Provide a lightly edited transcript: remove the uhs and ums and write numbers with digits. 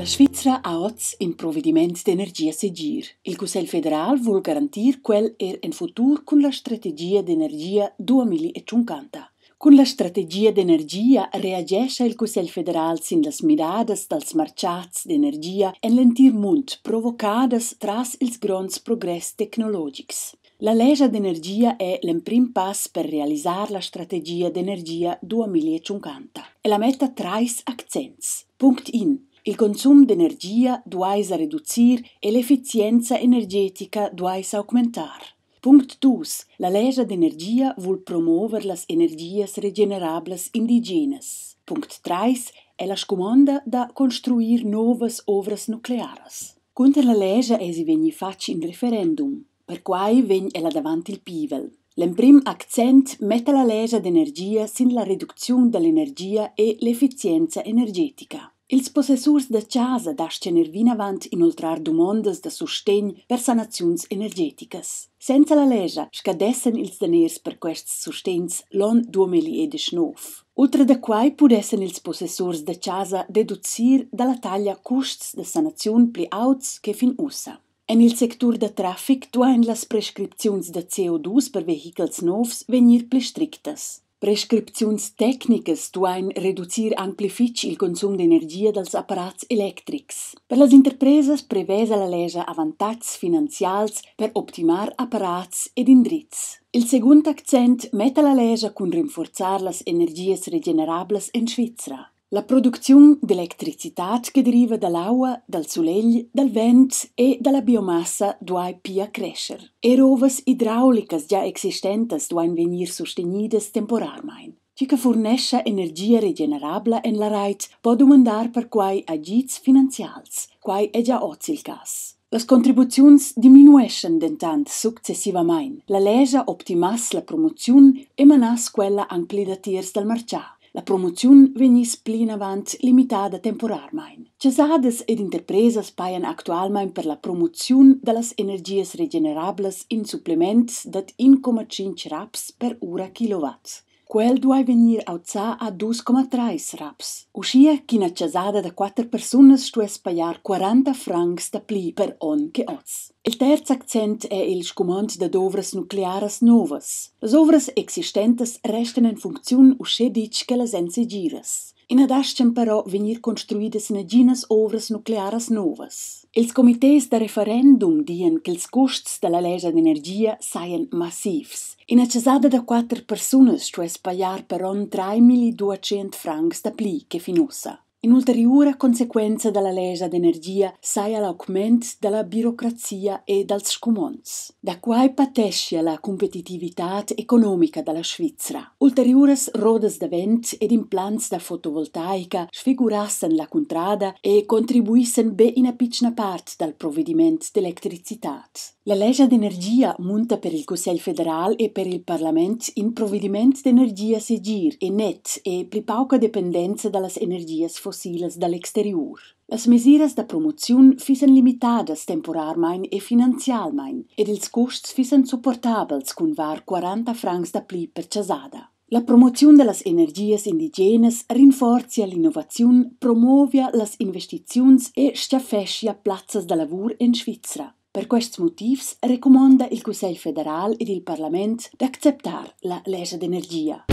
La Svizra ha oggi un provvedimento d'energia segir. Il Consiglio federal vuol garantir quel un futur con la strategia d'energia 2050. Con la strategia d'energia reagisce il Consiglio federal sin las miradas dals marchats d'energia en l'entir mund provocadas tras ils gronds progress tecnologics. La legge d'energia è l'emprim pass per realizzare la strategia d'energia 2050 e la metta trais accents. Punct in. Il consum d'energia duaisa riducir e l'efficienza energetica duaisa augmentar. Punct 2. La legge d'energia vuol promover las energias regenerables indigenes. Punct 3. È la scomanda da construir novas ovras nucleares. Contra la legge si vegni fac in referendum, per quai vegn ella davanti il pivel. L'emprim accent mette la legge d'energia sin la riduzione dell'energia e l'efficienza energetica. Ils possessurs da casa dascen vin avant inoltrar domondas da sustegn per sanaziuns energeticas. Senza la legge scadessen ils daners per quests sustegns l'on 2019. Oltre da quai pudessen ils possessurs da casa deducir dalla taglia custs da sanaziun pli auts che fin ussa. En il sector da traffic duain las prescripziuns da CO2 per vehicles novs venir pli strictas. Prescripziuns tecnicas duain reducir amplific il consum d'energia dels apparats electrics. Per las interpresas prevesa la legge avantags finanzials per optimar apparats ed indrizs. Il segunt accent mette la legge cun rinforzar las energias regenerables en Svizra. La produzione d'elettricitat che deriva dall'acqua, dal solegl, dal vent e dalla biomassa duai pia crescer. E rovas idraulicas già existentes duain venir sostenidas temporarmein. Chi che fornesce energia regenerabla en la reit può domandar per quai agits finanzials, quai è già oggi il cas. Las contribuziuns diminuescen dentant successivamain. La legge optimas la promozione e manas quella ampli da tiers dal marcià. La promoziun venis plin avant limitada temporarmein. Cesadas ed interpresas paian actualmein per la promoziun de las energias regenerables in supplements dat 1,5 raps per ura kilowatt. Quel duai venir auzà a 2,3 raps. Uscia ch'ina cesada da 4 persunas stues paiar 40 francs da pli per on che oz. Il terzo accent è il scumont da ovras nuclearas novas. Las ovras existentes restan in funziun usce dic che las ensegiras. In adascen però venir construidas neginas ovras nuclearas novas. Els comités de referendum dien che ils costs de la legge d'energia saien massivs. In cesada da 4 persunas stues paiar per on 3.200 francs da pli che finussa. In ulteriore conseguenza della legge d'energia saia l'augment della burocrazia e dels scumonts. Da quai patescia la competitivitat economica della Svizra. Ulteriores rodas de vent ed implants da fotovoltaica sfigurassen la contrada e contribuissen be in a piccina part dal provvediment d'elettricitat. La legge d'energia munta per il Consiglio federal e per il Parlament in provvediment d'energia segir e net e pli pauca dependenza dallas energias fossilas dall'exterior. Las mesiras da promoziun fissen limitadas temporarmein e finanzialmein ed ils costs fissen supportabels cun var 40 francs da pli per cesada. La promozione delle energias indigenes rinforzia l'innovazione, promovia las investiziuns e schiaffescia plazzas da lavur in Svizra. Per questi motivi recomanda il Consiglio federal ed il Parlament d'acceptar la legge d'energia.